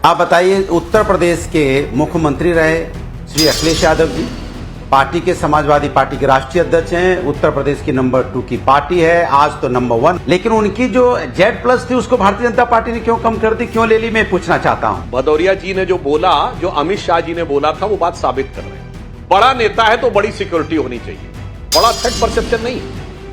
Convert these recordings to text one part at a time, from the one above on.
आप बताइए, उत्तर प्रदेश के मुख्यमंत्री रहे श्री अखिलेश यादव जी, पार्टी के समाजवादी पार्टी के राष्ट्रीय अध्यक्ष हैं, उत्तर प्रदेश की नंबर 2 की पार्टी है, आज तो नंबर 1। लेकिन उनकी जो Z+ थी उसको भारतीय जनता पार्टी ने क्यों कम कर दी, क्यों ले ली, मैं पूछना चाहता हूं। भदौरिया जी ने जो बोला, जो अमित शाह जी ने बोला था, वो बात साबित कर रहे हैं। बड़ा नेता है तो बड़ी सिक्योरिटी होनी चाहिए, बड़ा थ्रेट परसेप्शन नहीं,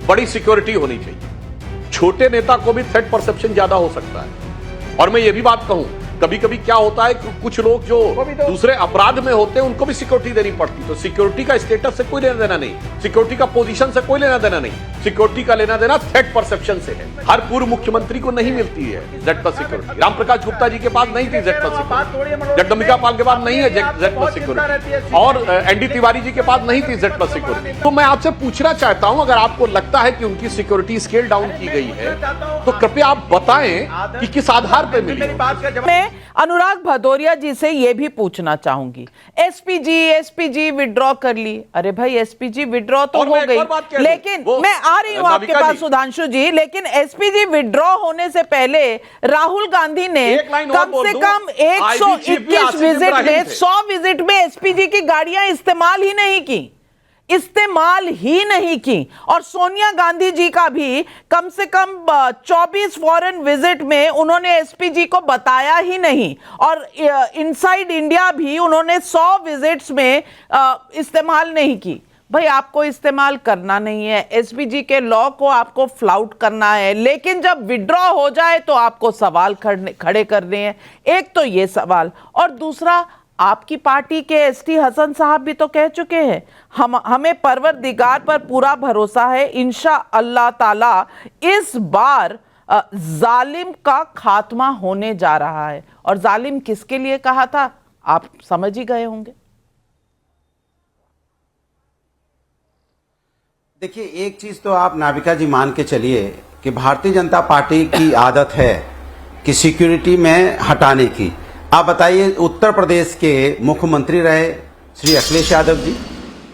बड़ी सिक्योरिटी होनी चाहिए। छोटे नेता को भी थ्रेट परसेप्शन ज्यादा हो सकता है। और मैं ये भी बात कहूं, कभी कभी क्या होता है, कुछ लोग जो दूसरे अपराध में होते हैं उनको भी सिक्योरिटी देनी पड़ती है। तो सिक्योरिटी का स्टेटस से कोई लेना देना नहीं, सिक्योरिटी का पोजीशन से कोई लेना देना नहीं, सिक्योरिटी का लेना देना थ्रेट परसेप्शन से है। हर पूर्व मुख्यमंत्री को नहीं मिलती है Z+ सिक्योरिटी। रामप्रकाश गुप्ता जी के पास नहीं थी Z+ सिक्योरिटी, जगदम्बिका पाल के पास नहीं है Z+ सिक्योरिटी, और ND तिवारी जी के पास नहीं थी Z+ सिक्योरिटी। तो मैं आपसे पूछना चाहता हूं, अगर आपको लगता है कि उनकी सिक्योरिटी स्केल डाउन की गई है तो कृपया आप बताएं कि किस आधार पर मिली। अनुराग भदौरिया जी से यह भी पूछना चाहूंगी, एसपीजी विड्रॉ कर ली। अरे भाई, एसपीजी विड्रॉ तो हो गई, लेकिन मैं आ रही हूं आपके पास सुधांशु जी, लेकिन एसपीजी विड्रॉ होने से पहले राहुल गांधी ने कम से कम 121 विजिट में 100 विजिट में एसपीजी की गाड़ियां इस्तेमाल ही नहीं की। और सोनिया गांधी जी का भी कम से कम 24 फॉरेन विजिट में उन्होंने एसपीजी को बताया ही नहीं। और इनसाइड इंडिया भी उन्होंने 100 विजिट्स में इस्तेमाल नहीं की। भाई, आपको इस्तेमाल करना नहीं है, एसपीजी के लॉ को आपको फ्लाउट करना है, लेकिन जब विड्रॉ हो जाए तो आपको सवाल खड़े करने हैं। एक तो ये सवाल, और दूसरा, आपकी पार्टी के एसटी हसन साहब भी तो कह चुके हैं, हमें परवरदिगार पर पूरा भरोसा है, इंशाअल्लाह ताला इस बार जालिम का खात्मा होने जा रहा है। और जालिम किसके लिए कहा था, आप समझ ही गए होंगे। देखिए, एक चीज तो आप नाविका जी मान के चलिए कि भारतीय जनता पार्टी की आदत है कि सिक्योरिटी में हटाने की। आप बताइए, उत्तर प्रदेश के मुख्यमंत्री रहे श्री अखिलेश यादव जी,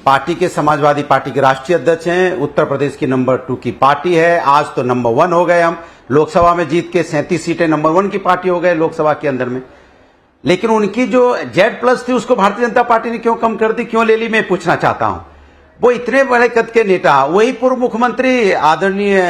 पार्टी के समाजवादी पार्टी के राष्ट्रीय अध्यक्ष हैं, उत्तर प्रदेश की नंबर 2 की पार्टी है, आज तो नंबर 1 हो गए। हम लोकसभा में जीत के 37 सीटें नंबर 1 की पार्टी हो गए लोकसभा के अंदर में। लेकिन उनकी जो Z+ थी उसको भारतीय जनता पार्टी ने क्यों कम कर दी, क्यों ले ली, मैं पूछना चाहता हूं। वो इतने बड़े कद के नेता, वही पूर्व मुख्यमंत्री आदरणीय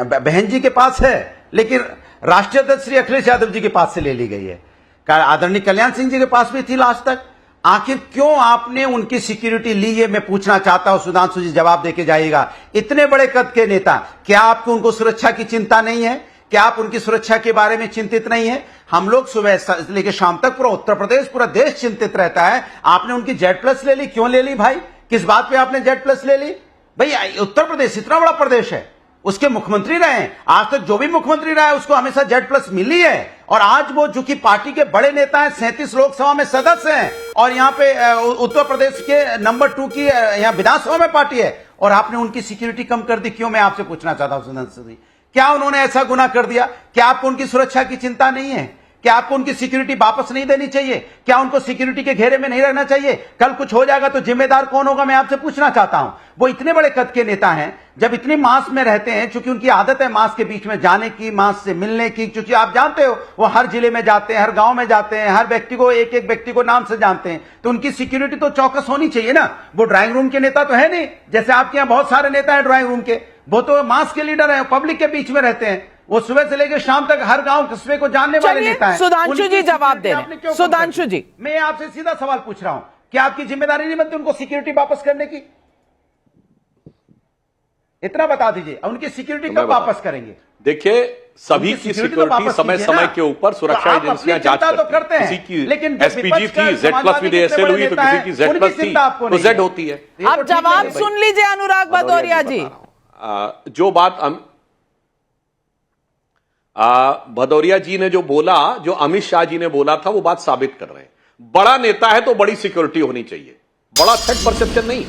बहन जी के पास है, लेकिन राष्ट्रीय अध्यक्ष श्री अखिलेश यादव जी के पास से ले ली गई है। आदरणीय कल्याण सिंह जी के पास भी थी लास्ट तक। आखिर क्यों आपने उनकी सिक्योरिटी ली, ये मैं पूछना चाहता हूं। सुधांशु जी जवाब देके जाइएगा। इतने बड़े कद के नेता, क्या आपको उनको सुरक्षा की चिंता नहीं है? क्या आप उनकी सुरक्षा के बारे में चिंतित नहीं है? हम लोग सुबह से लेकर शाम तक पूरा उत्तर प्रदेश, पूरा देश चिंतित रहता है। आपने उनकी Z+ ले ली, क्यों ले ली भाई? किस बात पे आपने Z+ ले ली भाई? उत्तर प्रदेश इतना बड़ा प्रदेश है, उसके मुख्यमंत्री रहे, आज तक जो भी मुख्यमंत्री रहा है उसको हमेशा Z+ मिली है। और आज वो जो कि पार्टी के बड़े नेता हैं, 37 लोकसभा में सदस्य हैं, और यहाँ पे उत्तर प्रदेश के नंबर 2 की यहाँ विधानसभा में पार्टी है, और आपने उनकी सिक्योरिटी कम कर दी। क्यों, मैं आपसे पूछना चाहता हूं सुधांशु जी, क्या उन्होंने ऐसा गुनाह कर दिया? क्या आपको उनकी सुरक्षा की चिंता नहीं है? क्या आपको उनकी सिक्योरिटी वापस नहीं देनी चाहिए? क्या उनको सिक्योरिटी के घेरे में नहीं रहना चाहिए? कल कुछ हो जाएगा तो जिम्मेदार कौन होगा, मैं आपसे पूछना चाहता हूं। वो इतने बड़े कद के नेता हैं, जब इतनी मास में रहते हैं, क्योंकि उनकी आदत है मास के बीच में जाने की, मास से मिलने की, क्योंकि आप जानते हो वो हर जिले में जाते हैं, हर गांव में जाते हैं, हर व्यक्ति को एक व्यक्ति को नाम से जानते हैं, तो उनकी सिक्योरिटी तो चौकस होनी चाहिए ना। वो ड्राइंग रूम के नेता तो है नहीं, जैसे आपके यहाँ बहुत सारे नेता हैं ड्राइंग रूम के। वो तो मास के लीडर है, पब्लिक के बीच में रहते हैं। वो सुबह से लेकर शाम तक हर गांव कस्बे को जानने वाले नेता हैं। सुधांशु जी जवाब दे रहे हैं। सुधांशु जी, मैं आपसे सीधा सवाल पूछ रहा हूं, क्या आपकी जिम्मेदारी नहीं बनती उनको सिक्योरिटी वापस करने की? इतना बता दीजिए, उनकी सिक्योरिटी कब वापस करेंगे? देखिए, सभी की सिक्योरिटी समय समय के ऊपर सुरक्षा एजेंसियां जांच करती हैं। किसी की एसपीजी थी, Z+ भी DSL हुई, तो किसी की Z+ थी तो Z होती है। आप जवाब सुन लीजिए अनुराग भदौरिया जी। जो बात भदौरिया जी ने जो बोला, जो अमित शाह जी ने बोला था, वो बात साबित कर रहे हैं। बड़ा नेता है तो बड़ी सिक्योरिटी होनी चाहिए, बड़ा थ्रेट परसेप्शन नहीं,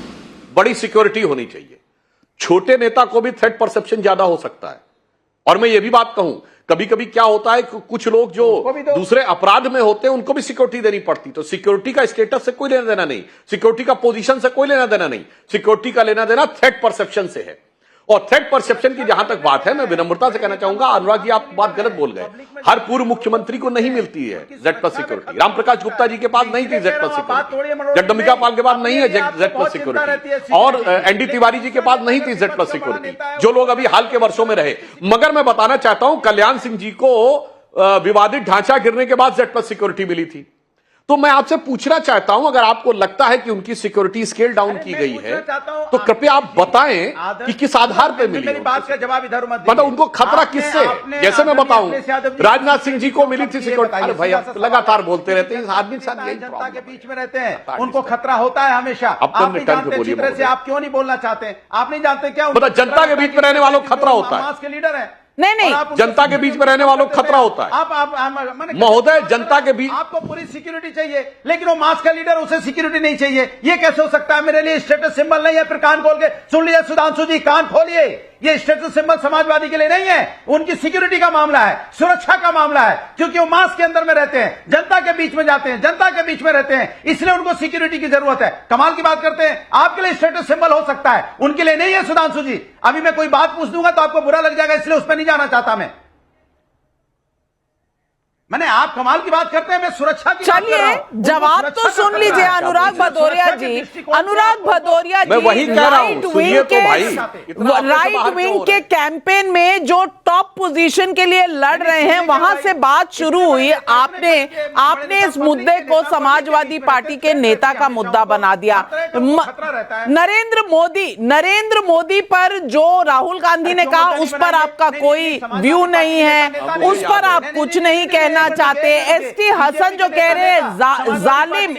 बड़ी सिक्योरिटी होनी चाहिए। छोटे नेता को भी थ्रेट परसेप्शन ज्यादा हो सकता है। और मैं ये भी बात कहूं, कभी कभी क्या होता है, कुछ लोग जो दूसरे अपराध में होते हैं उनको भी सिक्योरिटी देनी पड़ती। तो सिक्योरिटी का स्टेटस से कोई लेना देना नहीं, सिक्योरिटी का पोजीशन से कोई लेना देना नहीं, सिक्योरिटी का लेना देना थ्रेट परसेप्शन से है। और थ्रेट परसेप्शन की जहां तक बात है, मैं विनम्रता से कहना चाहूंगा, अनुराग जी आप बात गलत बोल गए। हर पूर्व मुख्यमंत्री को नहीं मिलती है Z+ सिक्योरिटी। रामप्रकाश गुप्ता जी के पास नहीं थी Z+ सिक्योरिटी, जगदम्बिका पाल के पास नहीं है Z+ सिक्योरिटी, और ND तिवारी जी के पास नहीं थी Z+ सिक्योरिटी, जो लोग अभी हाल के वर्षों में रहे। मगर मैं बताना चाहता हूं, कल्याण सिंह जी को विवादित ढांचा गिरने के बाद Z+ सिक्योरिटी मिली थी। तो मैं आपसे पूछना चाहता हूं, अगर आपको लगता है कि उनकी सिक्योरिटी स्केल डाउन की गई है, तो कृपया आप बताएं कि किस आधार पर मिली है। बात का जवाब इधर मत मतलब उनको खतरा किससे? जैसे मैं बताऊं, राजनाथ सिंह जी को मिली थी सिक्योरिटी। अरे भाई आप लगातार बोलते रहते हैं, इस आदमी के साथ यही जनता के प्रॉब्लम बीच में रहते हैं, उनको खतरा होता है हमेशा। आप नहीं जानते अच्छी तरह से, आप क्यों नहीं बोलना चाहते? आप नहीं जानते क्या मतलब जनता के बीच में रहने वालों को खतरा होता है? समाज के लीडर है। नहीं, जनता के बीच में रहने वालों को खतरा होता है। आप महोदय, जनता के बीच आपको पूरी सिक्योरिटी चाहिए, लेकिन वो मास का लीडर, उसे सिक्योरिटी नहीं चाहिए। ये कैसे हो सकता है? मेरे लिए स्टेटस सिंबल नहीं है। फिर कान खोल के सुन लीजिए सुधांशु जी, कान खोलिए। ये स्टेटस सिंबल समाजवादी के लिए नहीं है, उनकी सिक्योरिटी का मामला है, सुरक्षा का मामला है, क्योंकि वो मास के अंदर में रहते हैं, जनता के बीच में जाते हैं, जनता के बीच में रहते हैं, इसलिए उनको सिक्योरिटी की जरूरत है। कमाल की बात करते हैं। आपके लिए स्टेटस सिंबल हो सकता है, उनके लिए नहीं है। सुधांशु जी, अभी मैं कोई बात पूछ दूंगा तो आपको बुरा लग जाएगा, इसलिए उस पर नहीं जाना चाहता मैं। आप कमाल की बात करते हैं, मैं सुरक्षा की बात कर रहा हूं। जवाब तो सुन लीजिए अनुराग भदौरिया जी। अनुराग भदौरिया जी, मैं वही कह रहा हूं, सुनिए तो भाई। राइट विंग के कैंपेन में जो टॉप पोजीशन के लिए लड़ रहे हैं, वहां से बात शुरू हुई। आपने इस मुद्दे को समाजवादी पार्टी के नेता का मुद्दा बना दिया। नरेंद्र मोदी पर जो राहुल गांधी ने कहा, उस पर आपका कोई व्यू नहीं है, उस पर आप कुछ नहीं कहना चाहते। एसटी हसन जो कह रहे हैं जालिम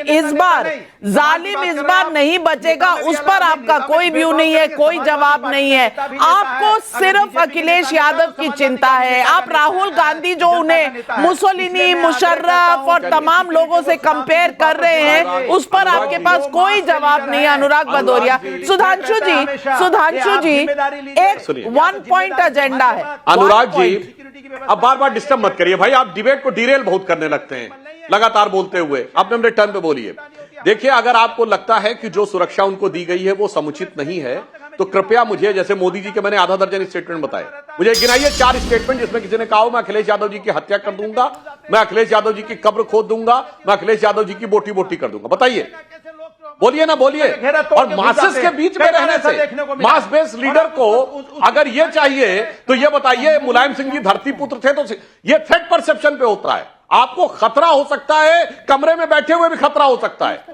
इस बार नहीं बचेगा, उस पर आपका कोई व्यू नहीं है, कोई जवाब नहीं है। आपको सिर्फ अखिलेश यादव की चिंता है। आप राहुल गांधी जो उन्हें मुसोलिनी, मुशर्रफ और तमाम लोगों से कंपेयर कर रहे हैं, उस पर आपके पास कोई जवाब नहीं है। अनुराग भदौरिया, सुधांशु जी एक 1 पॉइंट एजेंडा है। अनुराग जी, अब बार बार डिस्टर्ब मत करिए भाई, आप डिबेट को डिरेल बहुत करने लगते हैं लगातार बोलते हुए। आप अपने टर्न पे बोलिए। देखिए, अगर आपको लगता है कि जो सुरक्षा उनको दी गई है वो समुचित नहीं है, तो कृपया मुझे, जैसे मोदी जी के मैंने आधा दर्जन स्टेटमेंट बताए, मुझे गिनाइए 4 स्टेटमेंट जिसमें किसी ने कहा हो मैं अखिलेश यादव जी की हत्या कर दूंगा, मैं अखिलेश यादव जी की कब्र खोद दूंगा, मैं अखिलेश यादव जी की बोटी बोटी कर दूंगा। बताइए, बोलिए ना, बोलिए। और मासेस के बीच में रहने से मास बेस्ड लीडर को अगर ये चाहिए, तो ये बताइए, मुलायम सिंह जी धरती पुत्र थे, तो ये थ्रेट परसेप्शन पे होता है। आपको खतरा हो सकता है, कमरे में बैठे हुए भी खतरा हो सकता है,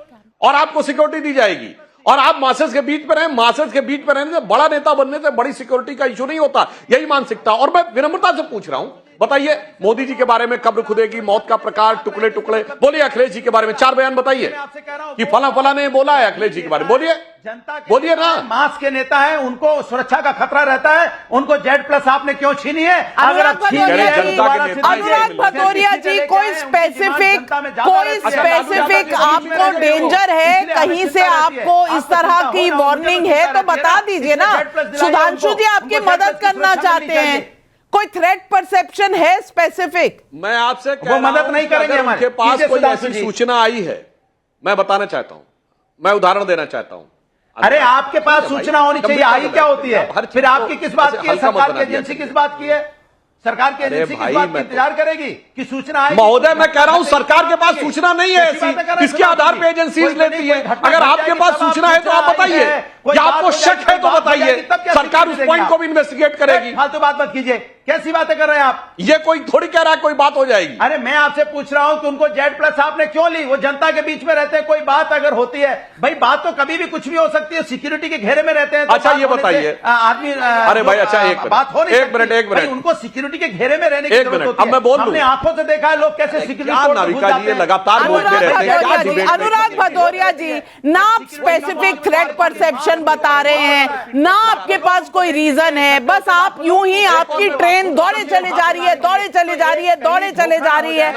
और आपको सिक्योरिटी दी जाएगी। और आप मासेस के बीच में रहें, मासेस के बीच में रहने से, बड़ा नेता बनने से बड़ी सिक्योरिटी का इशू नहीं होता, यही मानसिकता। और मैं विनम्रता से पूछ रहा हूं, बताइए, मोदी जी के बारे में कब्र खुदेगी, मौत का प्रकार, टुकड़े टुकड़े, बोलिए। अखिलेश जी के बारे में 4 बयान बताइए कि फला ने बोला है अखिलेश जी के बारे में, बोलिए, बोलिए ना। मास के नेता है, उनको सुरक्षा का खतरा रहता है, उनको Z+ आपने क्यों छीनी है? अनुराग भदौरिया जी, कोई स्पेसिफिक आपको डेंजर है, कहीं से आपको इस तरह की वार्निंग है तो बता दीजिए ना। सुधांशु जी आपकी मदद करना चाहते हैं, कोई थ्रेट परसेप्शन है स्पेसिफिक? मैं आपसे वो मदद नहीं करेंगे, उनके पास कोई ऐसी सूचना आई है, मैं बताना चाहता हूं, मैं उदाहरण देना चाहता हूं। अरे आपके पास सूचना होनी चाहिए, आई क्या होती है? फिर आपकी किस बात की है? सरकार की एजेंसी किस बात की है? सरकार की एजेंसी किस बात का इंतजार करेगी कि सूचना आएगी? महोदय, मैं कह रहा हूं सरकार के पास सूचना नहीं है ऐसी, किसके आधार पे एजेंसीज लेती है? अगर आपके पास सूचना है तो आप बताइए, या आपको शक है तो बताइए, सरकार उस पॉइंट को भी इन्वेस्टिगेट करेगी। फालतू बात मत कीजिए, कैसी बातें कर रहे हैं आप? ये कोई थोड़ी कह रहा है कोई बात हो जाएगी। अरे मैं आपसे पूछ रहा हूं कि उनको Z+ आपने क्यों ली? वो जनता के बीच में रहते हैं, कोई बात अगर होती है, भाई बात तो कभी भी कुछ भी हो सकती है, सिक्योरिटी के घेरे में रहते हैं। अच्छा ये बताइए आदमी, अरे भाई अच्छा एक बात हो नहीं, एक मिनट, उनको सिक्योरिटी के घेरे में रहने की जरूरत होती है। अब मैं बोल दूं, हमने आंखों से देखा है लोग कैसे सिक्योरिटी। नाविका जी लगातार बोलते रहते हैं। अनुराग भदौरिया जी, ना आप स्पेसिफिक थ्रेट परसेप्शन बता रहे हैं, ना आपके पास कोई रीजन है, बस आप यूं ही, आपकी ट्रेन दौड़े चले जा रही है, दौड़े चले जा रही है, दौड़े चले जा रही है।